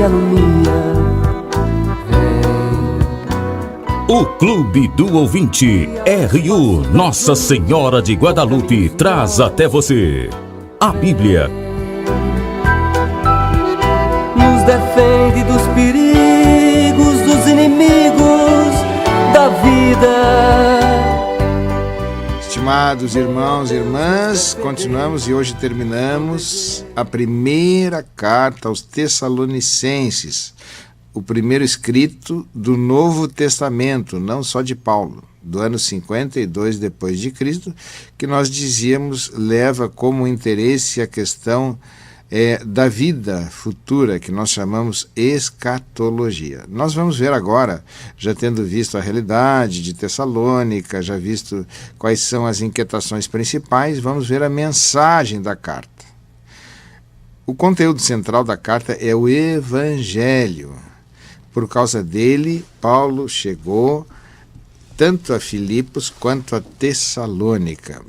alunia. O Clube do Ouvinte RU Nossa Senhora de Guadalupe traz até você a Bíblia. Nos defende dos perigos, dos inimigos da vida. Estimados irmãos e irmãs, continuamos e hoje terminamos a primeira carta aos Tessalonicenses, o primeiro escrito do Novo Testamento, não só de Paulo, do ano 52 depois de Cristo, que nós dizíamos leva como interesse a questão da vida futura, que nós chamamos escatologia. Nós vamos ver agora, já tendo visto a realidade de Tessalônica, já visto quais são as inquietações principais, vamos ver a mensagem da carta. O conteúdo central da carta é o Evangelho. Por causa dele, Paulo chegou tanto a Filipos quanto a Tessalônica.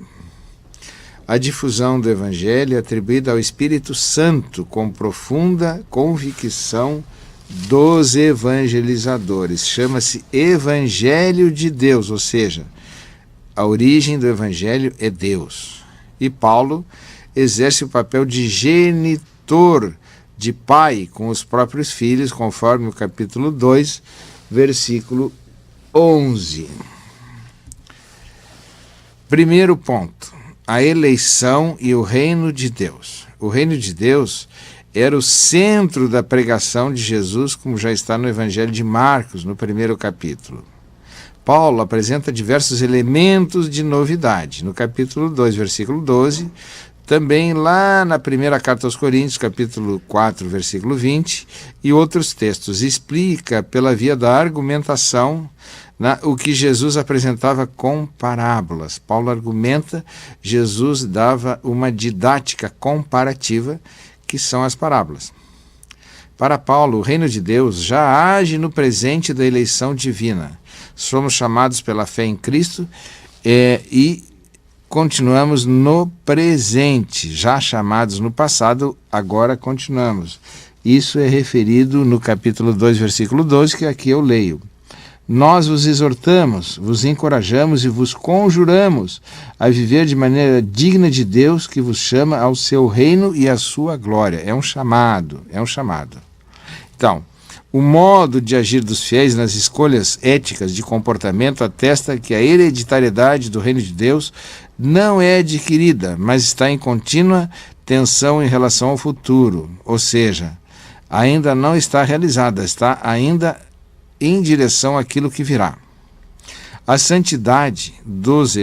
A difusão do Evangelho é atribuída ao Espírito Santo com profunda convicção dos evangelizadores. Chama-se Evangelho de Deus, ou seja, a origem do Evangelho é Deus. E Paulo exerce o papel de genitor, de pai com os próprios filhos, conforme o capítulo 2, versículo 11. Primeiro ponto, a eleição e o reino de Deus. O reino de Deus era o centro da pregação de Jesus, como já está no Evangelho de Marcos, no primeiro capítulo. Paulo apresenta diversos elementos de novidade. No capítulo 2, versículo 12, também lá na primeira carta aos Coríntios, capítulo 4, versículo 20, e outros textos, explica pela via da argumentação o que Jesus apresentava com parábolas. Paulo argumenta, Jesus dava uma didática comparativa, que são as parábolas. Para Paulo, o reino de Deus já age no presente da eleição divina. Somos chamados pela fé em Cristo e continuamos no presente, já chamados no passado, agora continuamos. Isso é referido no capítulo 2, versículo 12, que aqui eu leio. Nós vos exortamos, vos encorajamos e vos conjuramos a viver de maneira digna de Deus, que vos chama ao seu reino e à sua glória. É um chamado. Então, o modo de agir dos fiéis nas escolhas éticas de comportamento atesta que a hereditariedade do reino de Deus não é adquirida, mas está em contínua tensão em relação ao futuro, ou seja, ainda não está realizada, está ainda em direção àquilo que virá. A santidade dos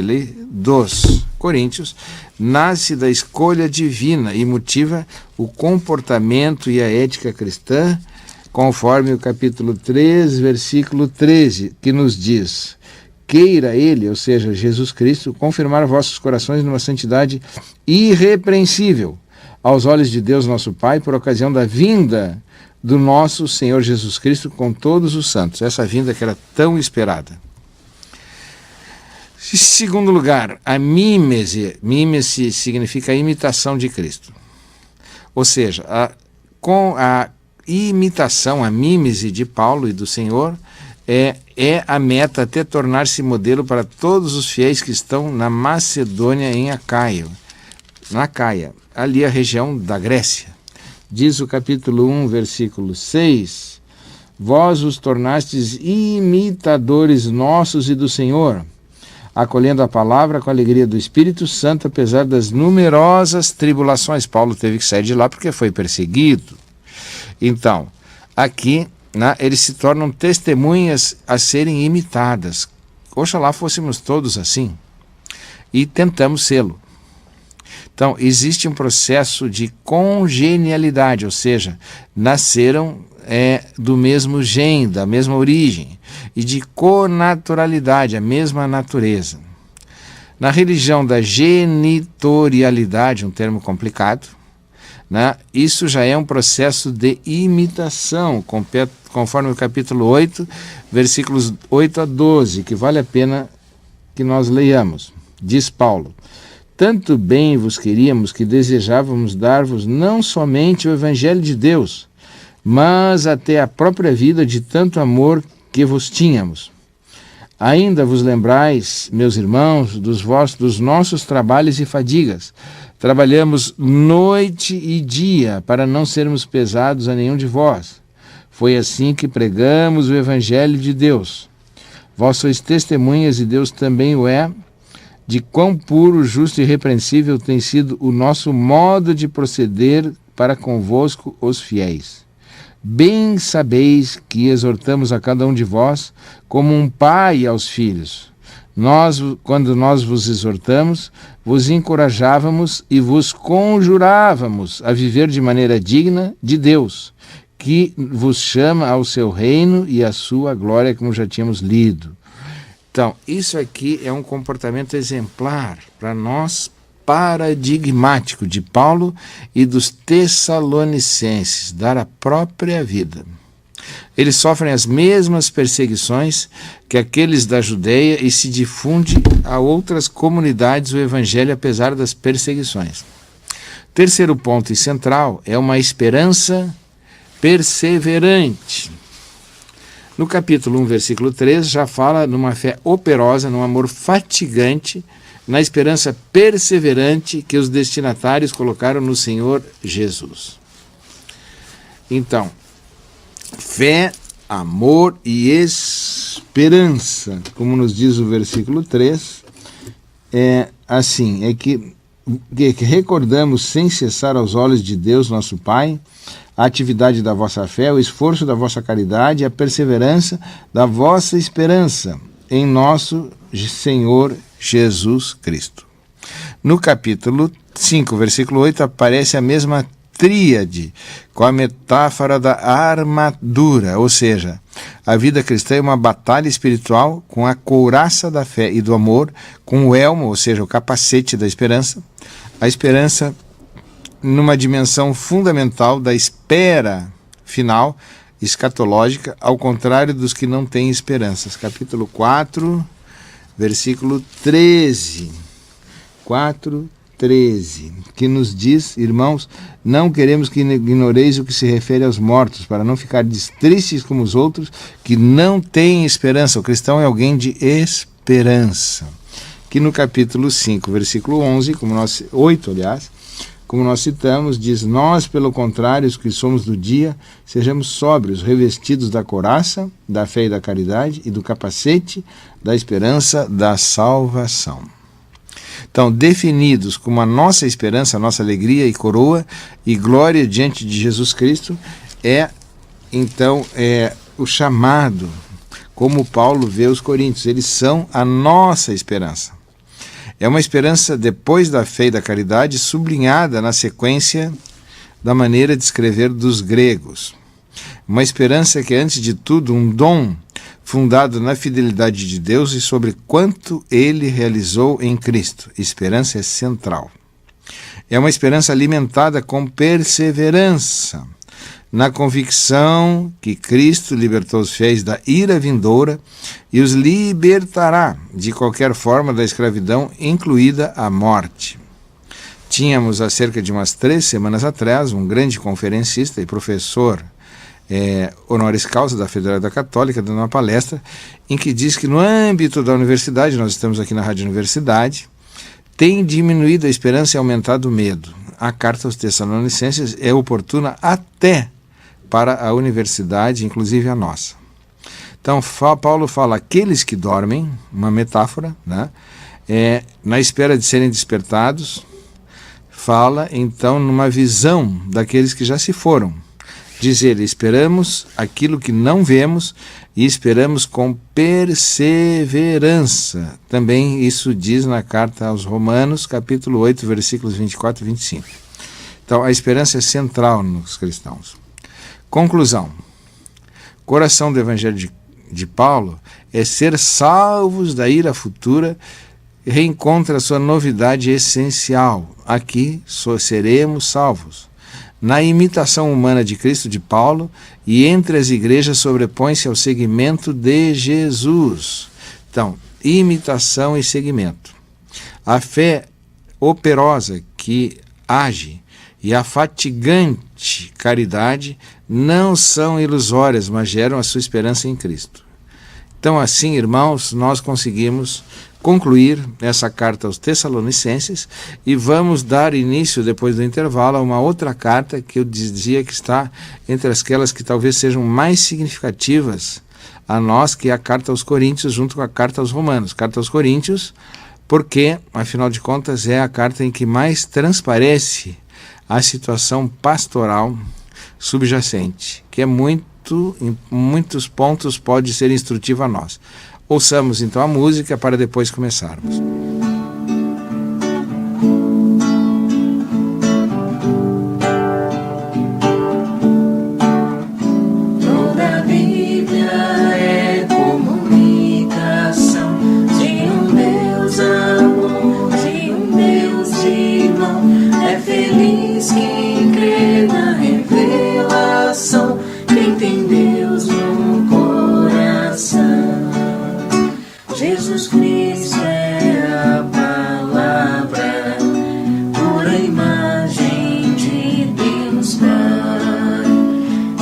coríntios nasce da escolha divina e motiva o comportamento e a ética cristã, conforme o capítulo 3, versículo 13, que nos diz: queira ele, ou seja, Jesus Cristo, confirmar vossos corações numa santidade irrepreensível aos olhos de Deus nosso Pai, por ocasião da vinda do nosso Senhor Jesus Cristo com todos os santos. Essa vinda que era tão esperada. Em segundo lugar, a mímese. Mímese significa a imitação de Cristo. Ou seja, com a imitação, a mímese de Paulo e do Senhor, é a meta até tornar-se modelo para todos os fiéis que estão na Macedônia, em Acaia, ali a região da Grécia. Diz o capítulo 1, versículo 6, vós os tornastes imitadores nossos e do Senhor, acolhendo a palavra com a alegria do Espírito Santo, apesar das numerosas tribulações. Paulo teve que sair de lá porque foi perseguido. Então, aqui, eles se tornam testemunhas a serem imitadas. Oxalá fôssemos todos assim. E tentamos sê-lo. Então, existe um processo de congenialidade, ou seja, nasceram do mesmo gene, da mesma origem, e de connaturalidade, a mesma natureza. Na religião da genitorialidade, um termo complicado, isso já é um processo de imitação, conforme o capítulo 8, versículos 8 a 12, que vale a pena que nós leiamos. Diz Paulo: tanto bem vos queríamos que desejávamos dar-vos não somente o Evangelho de Deus, mas até a própria vida de tanto amor que vos tínhamos. Ainda vos lembrais, meus irmãos, dos nossos trabalhos e fadigas. Trabalhamos noite e dia para não sermos pesados a nenhum de vós. Foi assim que pregamos o Evangelho de Deus. Vós sois testemunhas, e Deus também o é, de quão puro, justo e irrepreensível tem sido o nosso modo de proceder para convosco os fiéis. Bem sabeis que exortamos a cada um de vós como um pai aos filhos. Quando nós vos exortamos, vos encorajávamos e vos conjurávamos a viver de maneira digna de Deus, que vos chama ao seu reino e à sua glória, como já tínhamos lido. Então, isso aqui é um comportamento exemplar para nós, paradigmático de Paulo e dos Tessalonicenses, dar a própria vida. Eles sofrem as mesmas perseguições que aqueles da Judeia e se difunde a outras comunidades o Evangelho apesar das perseguições. Terceiro ponto e central é uma esperança perseverante. No capítulo 1, versículo 3, já fala numa fé operosa, num amor fatigante, na esperança perseverante que os destinatários colocaram no Senhor Jesus. Então, fé, amor e esperança, como nos diz o versículo 3, é que recordamos sem cessar aos olhos de Deus, nosso Pai, a atividade da vossa fé, o esforço da vossa caridade e a perseverança da vossa esperança em nosso Senhor Jesus Cristo. No capítulo 5, versículo 8, aparece a mesma tríade, com a metáfora da armadura, ou seja, a vida cristã é uma batalha espiritual com a couraça da fé e do amor, com o elmo, ou seja, o capacete da esperança, a esperança numa dimensão fundamental da espera final, escatológica, ao contrário dos que não têm esperanças. Capítulo 4, versículo 13. 4:13, que nos diz, irmãos, não queremos que ignoreis o que se refere aos mortos, para não ficardes tristes como os outros que não têm esperança. O cristão é alguém de esperança. Que no capítulo 5, versículo 11, 8, como nós citamos, diz: nós, pelo contrário, os que somos do dia, sejamos sóbrios, revestidos da couraça, da fé e da caridade, e do capacete da esperança da salvação. Então, definidos como a nossa esperança, a nossa alegria e coroa e glória diante de Jesus Cristo, é o chamado, como Paulo vê os coríntios, eles são a nossa esperança. É uma esperança depois da fé e da caridade, sublinhada na sequência da maneira de escrever dos gregos. Uma esperança que é, antes de tudo, um dom fundado na fidelidade de Deus e sobre quanto Ele realizou em Cristo. Esperança é central. É uma esperança alimentada com perseverança, na convicção que Cristo libertou os fiéis da ira vindoura e os libertará de qualquer forma da escravidão, incluída a morte. Tínhamos, há cerca de umas 3 semanas atrás, um grande conferencista e professor honoris causa da Federal da Católica, dando uma palestra, em que diz que no âmbito da universidade, nós estamos aqui na Rádio Universidade, tem diminuído a esperança e aumentado o medo. A carta aos Tessalonicenses é oportuna até para a universidade, inclusive a nossa. Então, Paulo fala aqueles que dormem, uma metáfora, né? Na espera de serem despertados, fala então numa visão daqueles que já se foram. Diz ele: esperamos aquilo que não vemos e esperamos com perseverança. Também isso diz na carta aos Romanos, capítulo 8, versículos 24 e 25. Então, a esperança é central nos cristãos. Conclusão. O coração do Evangelho de Paulo é ser salvos da ira futura, reencontra sua novidade essencial. Aqui só seremos salvos. Na imitação humana de Cristo de Paulo, e entre as igrejas sobrepõe-se ao seguimento de Jesus. Então, imitação e seguimento. A fé operosa que age e a fatigante arte, caridade, não são ilusórias, mas geram a sua esperança em Cristo. Então, assim, irmãos, nós conseguimos concluir essa carta aos Tessalonicenses e vamos dar início, depois do intervalo, a uma outra carta que eu dizia que está entre aquelas que talvez sejam mais significativas a nós, que é a carta aos Coríntios, junto com a carta aos Romanos. Carta aos Coríntios, porque, afinal de contas, é a carta em que mais transparece a situação pastoral subjacente, que em muitos pontos pode ser instrutiva a nós. Ouçamos então a música para depois começarmos. Toda a Bíblia é comunicação de um Deus amor, de um Deus irmão. É feliz quem crê na revelação, quem tem Deus no coração. Jesus Cristo é a palavra, pura imagem de Deus Pai.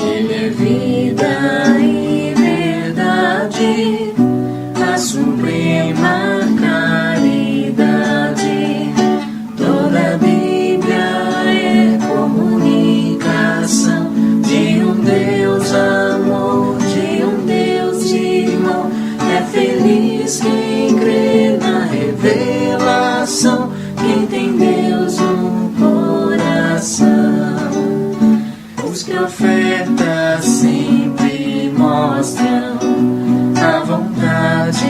Ele é vida e verdade, a suprema caridade. Toda a Bíblia é comunicação de um Deus amor, de um Deus irmão. É feliz quem crê na revelação, quem tem Deus no coração. Os profetas sempre mostram a vontade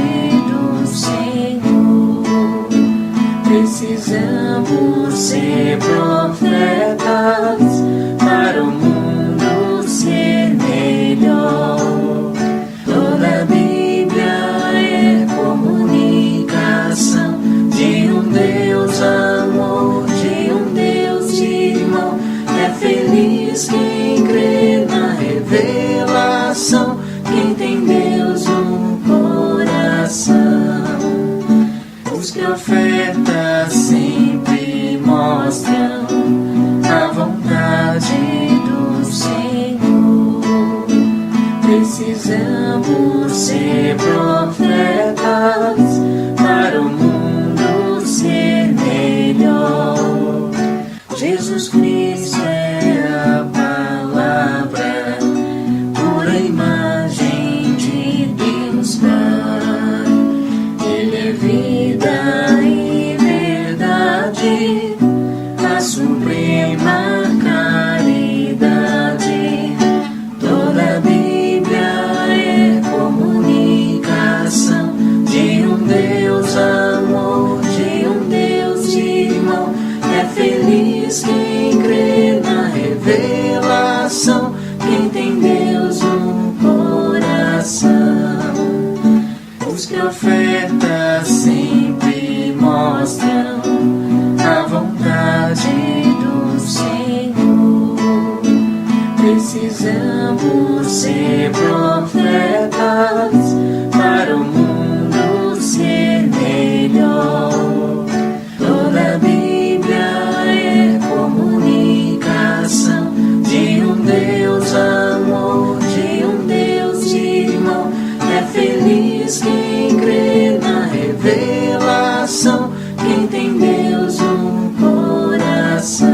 do Senhor. Precisamos ser profetas para o mundo ser melhor. Toda a Bíblia é comunicação de um Deus amor, de um Deus irmão. É feliz quem crê na revelação, quem tem Deus no coração. Os profetas sempre mostram a vontade do Senhor. Precisamos ser profetas para o mundo ser melhor. Jesus Cristo é a palavra, pura imagem de Deus Pai. Ele é vida e verdade, a suprema caridade. Toda a Bíblia é comunicação de um Deus amor, de um Deus irmão. É feliz quem crê na revelação, quem tem Deus no coração. Os profetas sempre mostram a vontade do Senhor. Precisamos ser profetas para o mundo ser melhor. Toda a Bíblia é comunicação de um Deus amor, de um Deus irmão. É feliz quem crê na revelação, quem tem Deus no coração.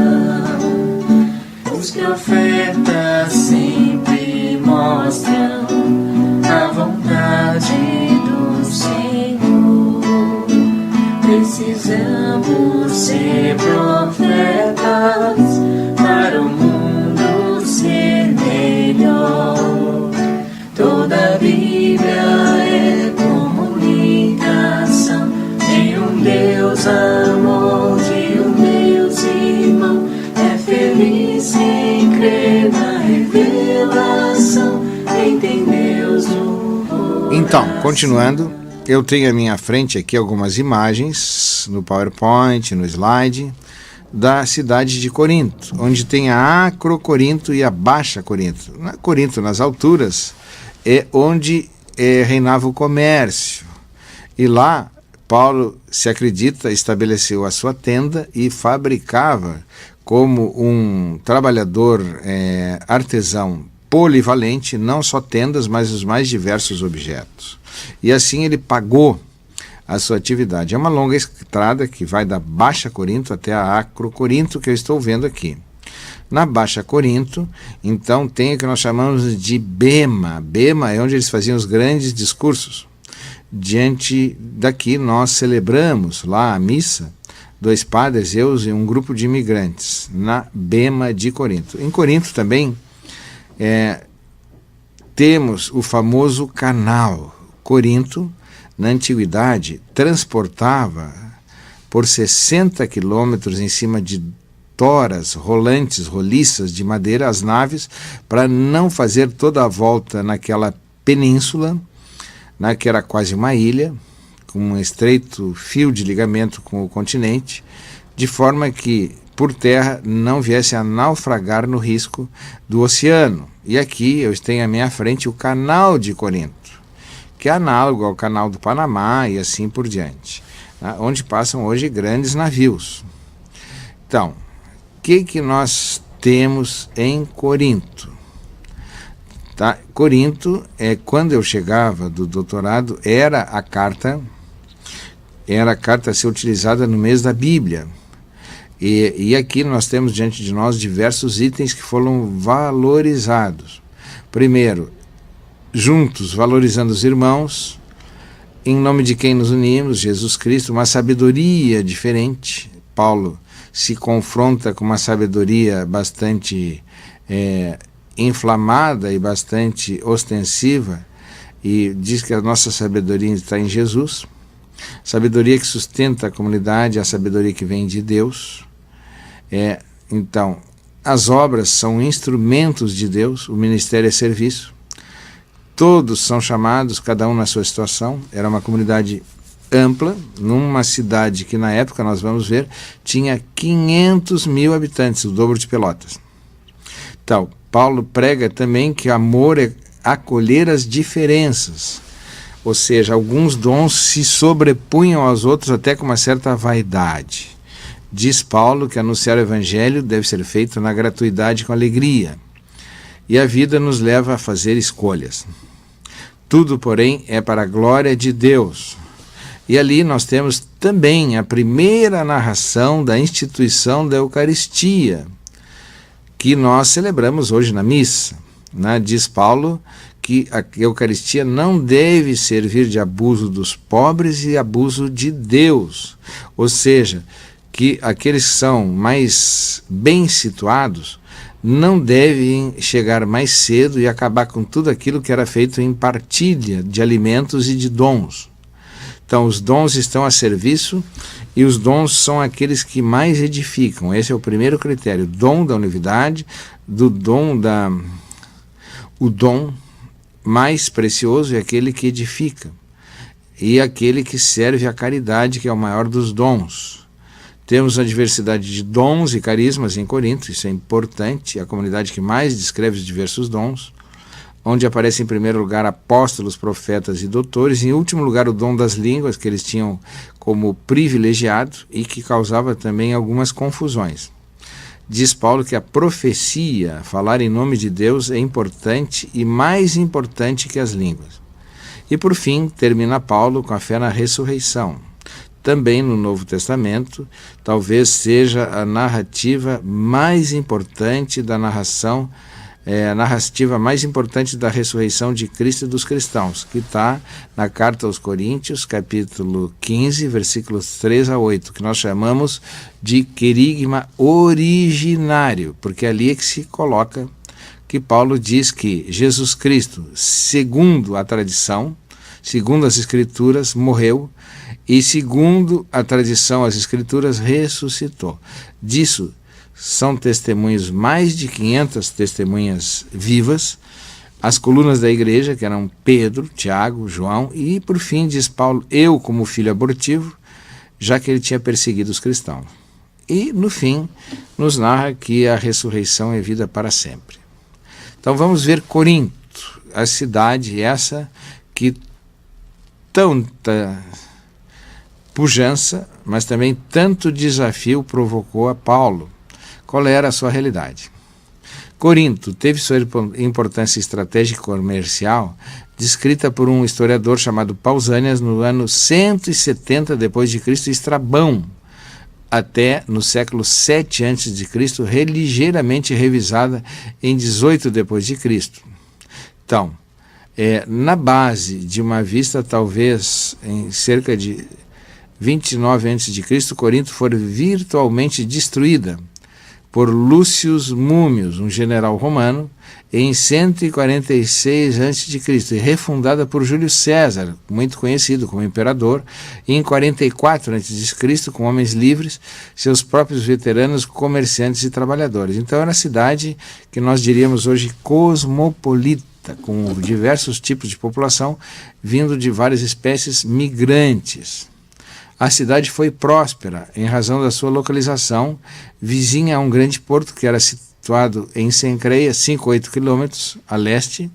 Os profetas sempre mostram a vontade do Senhor. Precisamos ser profetas para o mundo ser melhor. Toda a Bíblia é comunicação de um Deus amor, de um Deus irmão. É feliz quem crê na revelação, quem tem Deus no coração. Então, continuando, eu tenho à minha frente aqui algumas imagens no PowerPoint, no slide, da cidade de Corinto, onde tem a Acrocorinto e a Baixa Corinto. Corinto, nas alturas, é onde reinava o comércio. E lá Paulo, se acredita, estabeleceu a sua tenda e fabricava como um trabalhador artesão polivalente, não só tendas, mas os mais diversos objetos. E assim ele pagou a sua atividade. É uma longa estrada que vai da Baixa Corinto até a Acro Corinto, que eu estou vendo aqui. Na Baixa Corinto, então, tem o que nós chamamos de bema. Bema é onde eles faziam os grandes discursos. Diante daqui nós celebramos lá a missa, 2 padres, eu e um grupo de imigrantes, na bema de Corinto. Em Corinto também temos o famoso canal. Corinto, na antiguidade, transportava por 60 quilômetros em cima de toras, rolantes, roliças de madeira, as naves, para não fazer toda a volta naquela península, que era quase uma ilha, com um estreito fio de ligamento com o continente, de forma que por terra não viesse a naufragar no risco do oceano. E aqui eu tenho à minha frente o canal de Corinto, que é análogo ao canal do Panamá e assim por diante, onde passam hoje grandes navios. Então, o que nós temos em Corinto? Corinto, quando eu chegava do doutorado, era a carta a ser utilizada no mês da Bíblia. E aqui nós temos diante de nós diversos itens que foram valorizados. Primeiro, juntos, valorizando os irmãos, em nome de quem nos unimos, Jesus Cristo, uma sabedoria diferente. Paulo se confronta com uma sabedoria bastante inflamada e bastante ostensiva, e diz que a nossa sabedoria está em Jesus. Sabedoria que sustenta a comunidade, a sabedoria que vem de Deus. Então, as obras são instrumentos de Deus, o ministério é serviço. Todos são chamados, cada um na sua situação. Era uma comunidade ampla, numa cidade que na época, nós vamos ver, tinha 500 mil habitantes, o dobro de Pelotas. Então, Paulo prega também que amor é acolher as diferenças. Ou seja, alguns dons se sobrepunham aos outros até com uma certa vaidade. Diz Paulo que anunciar o evangelho deve ser feito na gratuidade com alegria. E a vida nos leva a fazer escolhas. Tudo, porém, é para a glória de Deus. E ali nós temos também a primeira narração da instituição da Eucaristia, que nós celebramos hoje na missa. Diz Paulo que a Eucaristia não deve servir de abuso dos pobres e abuso de Deus. Ou seja, que aqueles que são mais bem situados não devem chegar mais cedo e acabar com tudo aquilo que era feito em partilha de alimentos e de dons. Então, os dons estão a serviço e os dons são aqueles que mais edificam. Esse é o primeiro critério. O dom da unidade, o dom mais precioso é aquele que edifica e aquele que serve à caridade, que é o maior dos dons. Temos a diversidade de dons e carismas em Corinto, isso é importante, a comunidade que mais descreve os diversos dons, onde aparecem em primeiro lugar apóstolos, profetas e doutores, em último lugar o dom das línguas, que eles tinham como privilegiado e que causava também algumas confusões. Diz Paulo que a profecia, falar em nome de Deus, é importante e mais importante que as línguas. E por fim, termina Paulo com a fé na ressurreição. Também no Novo Testamento, talvez seja a narrativa mais importante da narração, a narrativa mais importante da ressurreição de Cristo e dos cristãos, que está na Carta aos Coríntios, capítulo 15, versículos 3 a 8, que nós chamamos de querigma originário, porque ali é que se coloca que Paulo diz que Jesus Cristo, segundo a tradição, segundo as Escrituras, morreu, e segundo a tradição, as Escrituras, ressuscitou. Disso são testemunhos, mais de 500 testemunhas vivas, as colunas da igreja, que eram Pedro, Tiago, João, e por fim, diz Paulo, eu como filho abortivo, já que ele tinha perseguido os cristãos. E no fim, nos narra que a ressurreição é vida para sempre. Então vamos ver Corinto, a cidade essa que pujança, mas também tanto desafio provocou a Paulo. Qual era a sua realidade? Corinto teve sua importância estratégica e comercial descrita por um historiador chamado Pausanias no ano 170 d.C. Estrabão, até no século 7 a.C., ligeiramente revisada em 18 d.C. Então, na base de uma vista, talvez em cerca de 29 a.C., Corinto foi virtualmente destruída por Lúcio Múmios, um general romano, em 146 a.C., e refundada por Júlio César, muito conhecido como imperador, e em 44 a.C., com homens livres, seus próprios veteranos, comerciantes e trabalhadores. Então era uma cidade que nós diríamos hoje cosmopolita, com diversos tipos de população, vindo de várias espécies migrantes. A cidade foi próspera em razão da sua localização, vizinha a um grande porto que era situado em Cencreia, 5 a 8 quilômetros a leste,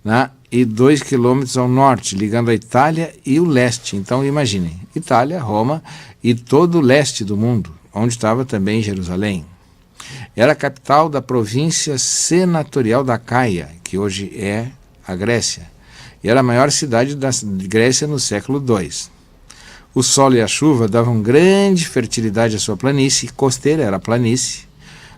né, e 2 quilômetros ao norte, ligando a Itália e o leste. Então imaginem, Itália, Roma e todo o leste do mundo, onde estava também Jerusalém. Era a capital da província senatorial da Caia, que hoje é a Grécia, e era a maior cidade da Grécia no século II. O sol e a chuva davam grande fertilidade à sua planície, costeira era planície,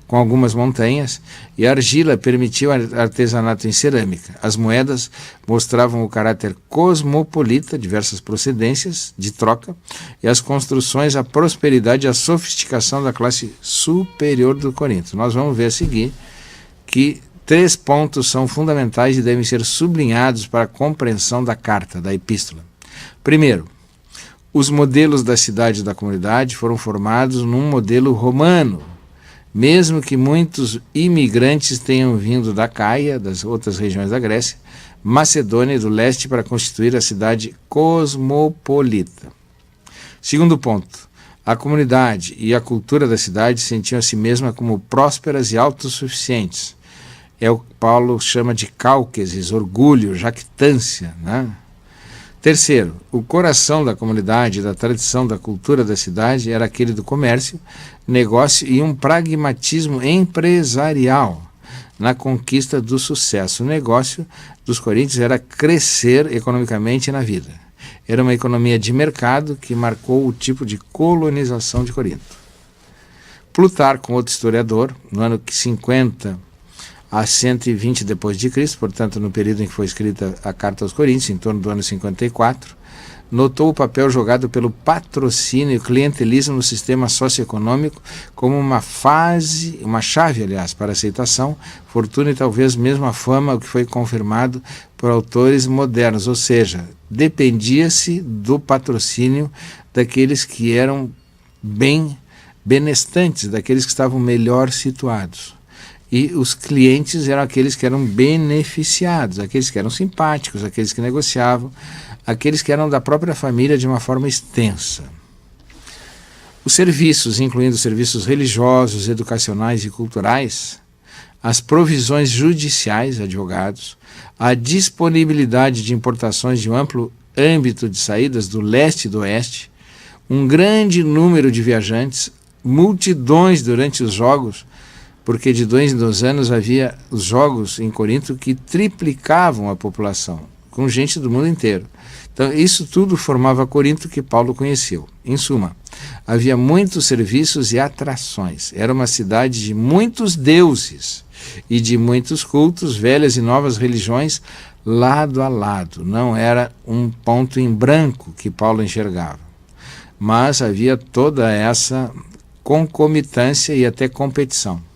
com algumas montanhas, e a argila permitia o artesanato em cerâmica. As moedas mostravam o caráter cosmopolita, diversas procedências de troca, e as construções, a prosperidade e a sofisticação da classe superior do Corinto. Nós vamos ver a seguir que 3 pontos são fundamentais e devem ser sublinhados para a compreensão da carta, da epístola. Primeiro, os modelos da cidade e da comunidade foram formados num modelo romano, mesmo que muitos imigrantes tenham vindo da Caia, das outras regiões da Grécia, Macedônia e do leste para constituir a cidade cosmopolita. Segundo ponto, a comunidade e a cultura da cidade sentiam a si mesma como prósperas e autossuficientes. É o que Paulo chama de cálqueses, orgulho, jactância, né? Terceiro, o coração da comunidade e da tradição da cultura da cidade era aquele do comércio, negócio e um pragmatismo empresarial na conquista do sucesso. O negócio dos coríntios era crescer economicamente na vida. Era uma economia de mercado que marcou o tipo de colonização de Corinto. Plutarco, outro historiador, no ano 50 a 120 d.C., portanto no período em que foi escrita a Carta aos Coríntios, em torno do ano 54, notou o papel jogado pelo patrocínio e clientelismo no sistema socioeconômico como uma chave, aliás, para aceitação, fortuna e talvez mesmo a fama, o que foi confirmado por autores modernos, ou seja, dependia-se do patrocínio daqueles que eram benestantes, daqueles que estavam melhor situados. E os clientes eram aqueles que eram beneficiados, aqueles que eram simpáticos, aqueles que negociavam, aqueles que eram da própria família de uma forma extensa. Os serviços, incluindo serviços religiosos, educacionais e culturais, as provisões judiciais, advogados, a disponibilidade de importações de um amplo âmbito de saídas do leste e do oeste, um grande número de viajantes, multidões durante os jogos, porque de 2 em 2 anos havia os jogos em Corinto que triplicavam a população, com gente do mundo inteiro. Então isso tudo formava Corinto que Paulo conheceu. Em suma, havia muitos serviços e atrações. Era uma cidade de muitos deuses e de muitos cultos, velhas e novas religiões, lado a lado. Não era um ponto em branco que Paulo enxergava, mas havia toda essa concomitância e até competição.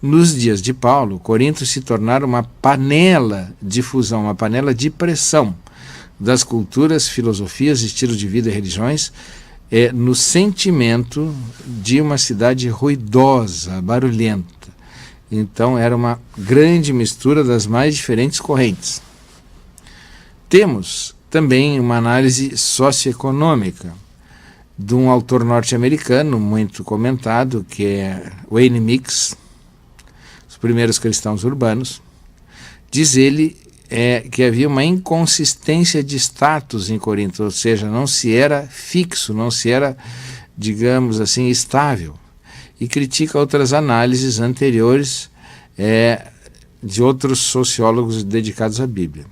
Nos dias de Paulo, Corinto se tornara uma panela de fusão, uma panela de pressão das culturas, filosofias, estilos de vida e religiões, no sentimento de uma cidade ruidosa, barulhenta. Então era uma grande mistura das mais diferentes correntes. Temos também uma análise socioeconômica de um autor norte-americano muito comentado, que é Wayne Mix, Primeiros Cristãos Urbanos. Diz ele, é que havia uma inconsistência de status em Corinto, ou seja, não se era fixo, não se era, digamos assim, estável. E critica outras análises anteriores de outros sociólogos dedicados à Bíblia.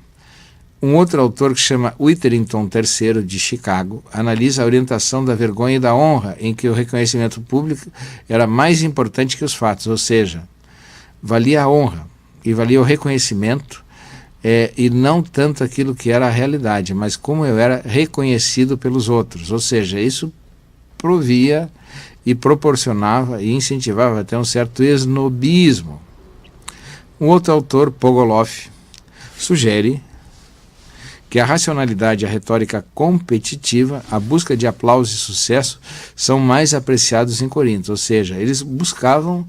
Um outro autor que chama Witherington III, de Chicago, analisa a orientação da vergonha e da honra, em que o reconhecimento público era mais importante que os fatos, ou seja, valia a honra e valia o reconhecimento, e não tanto aquilo que era a realidade, mas como eu era reconhecido pelos outros. Ou seja, isso provia e proporcionava e incentivava até um certo esnobismo. Um outro autor, Pogoloff, sugere que a racionalidade e a retórica competitiva, a busca de aplauso e sucesso, são mais apreciados em Corinto. Ou seja, eles buscavam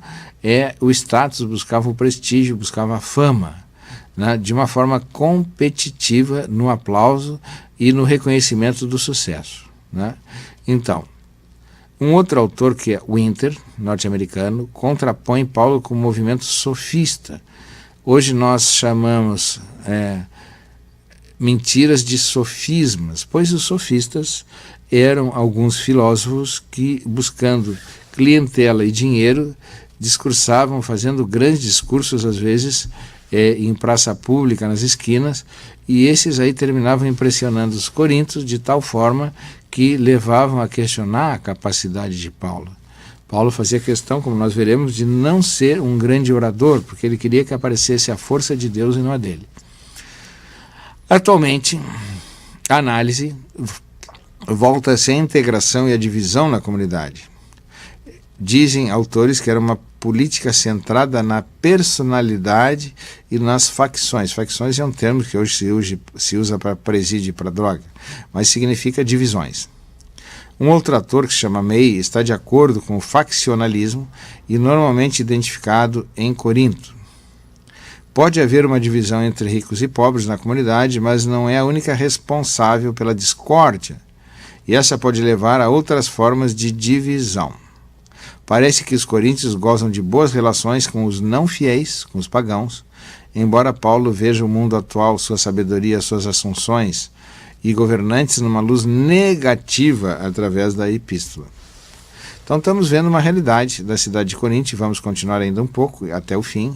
o status, buscavam o prestígio, buscavam a fama, né, de uma forma competitiva no aplauso e no reconhecimento do sucesso, né? Então, um outro autor, que é Winter, norte-americano, contrapõe Paulo com o movimento sofista. Hoje nós chamamos mentiras de sofismas, pois os sofistas eram alguns filósofos que, buscando clientela e dinheiro, discursavam, fazendo grandes discursos, às vezes, em praça pública, nas esquinas, e esses aí terminavam impressionando os coríntios de tal forma que levavam a questionar a capacidade de Paulo. Paulo fazia questão, como nós veremos, de não ser um grande orador, porque ele queria que aparecesse a força de Deus e não a dele. Atualmente, a análise volta-se à integração e à divisão na comunidade. Dizem autores que era uma política centrada na personalidade e nas facções. Facções é um termo que hoje se usa para presídio e para droga, mas significa divisões. Um outro autor, que se chama May, está de acordo com o faccionalismo e normalmente identificado em Corinto. Pode haver uma divisão entre ricos e pobres na comunidade, mas não é a única responsável pela discórdia, e essa pode levar a outras formas de divisão. Parece que os coríntios gozam de boas relações com os não fiéis, com os pagãos, embora Paulo veja o mundo atual, sua sabedoria, suas assunções e governantes numa luz negativa através da epístola. Então estamos vendo uma realidade da cidade de Corinto, e vamos continuar ainda um pouco até o fim,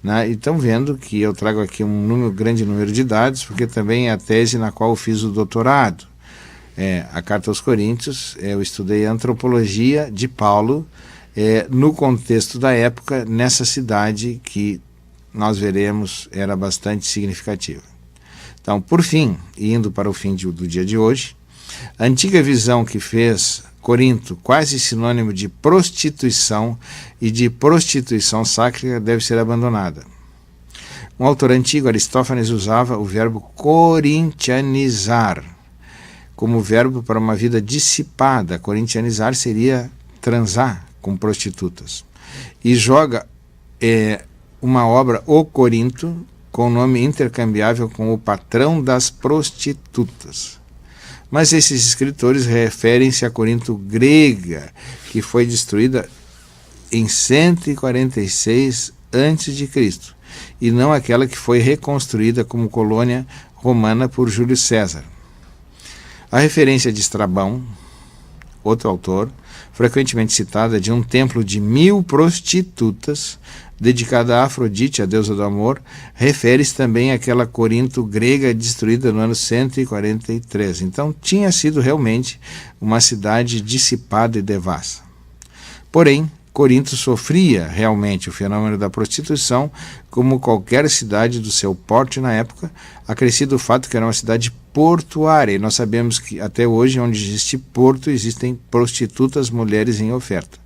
né? E estão vendo que eu trago aqui um grande número de dados, porque também é a tese na qual eu fiz o doutorado. A Carta aos Coríntios, eu estudei a antropologia de Paulo no contexto da época, nessa cidade que nós veremos era bastante significativa. Então, por fim, indo para o fim do dia de hoje, a antiga visão que fez Corinto quase sinônimo de prostituição e de prostituição sacra deve ser abandonada. Um autor antigo, Aristófanes, usava o verbo corintianizar como verbo para uma vida dissipada. Corintianizar seria transar com prostitutas. E joga uma obra, O Corinto, com nome intercambiável com o patrão das prostitutas. Mas esses escritores referem-se a Corinto grega, que foi destruída em 146 a.C., e não aquela que foi reconstruída como colônia romana por Júlio César. A referência de Estrabão, outro autor, frequentemente citada, de um templo de 1000 prostitutas, dedicada a Afrodite, a deusa do amor, refere-se também àquela Corinto grega destruída no ano 143. Então tinha sido realmente uma cidade dissipada e devassa. Porém, Corinto sofria realmente o fenômeno da prostituição, como qualquer cidade do seu porte na época, acrescido o fato que era uma cidade portuária, e nós sabemos que até hoje, onde existe porto, existem prostitutas mulheres em oferta.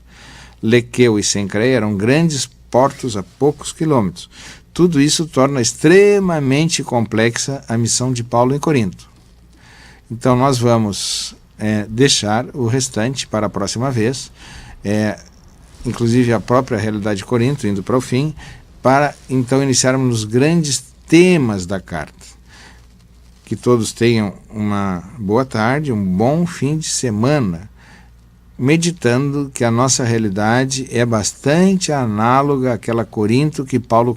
Lequeu e Cencreia eram grandes portos a poucos quilômetros. Tudo isso torna extremamente complexa a missão de Paulo em Corinto. Então nós vamos deixar o restante para a próxima vez, inclusive a própria realidade de Corinto, indo para o fim, para então iniciarmos os grandes temas da carta. Que todos tenham uma boa tarde, um bom fim de semana. meditando que a nossa realidade é bastante análoga àquela Corinto que Paulo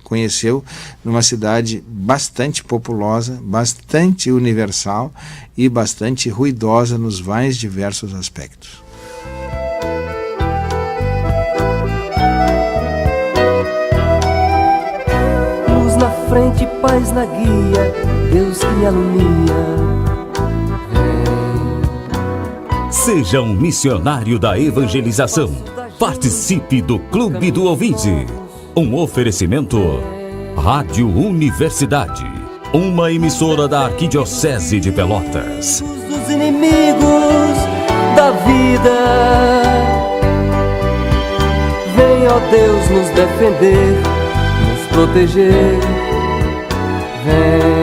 conheceu, numa cidade bastante populosa, bastante universal e bastante ruidosa nos mais diversos aspectos. Luz na frente, paz na guia, Deus que alumia. Seja um missionário da evangelização. Participe do Clube do Ouvinte. Um oferecimento Rádio Universidade, uma emissora da Arquidiocese de Pelotas. Dos inimigos da vida, vem, ó Deus, nos defender, nos proteger. Vem.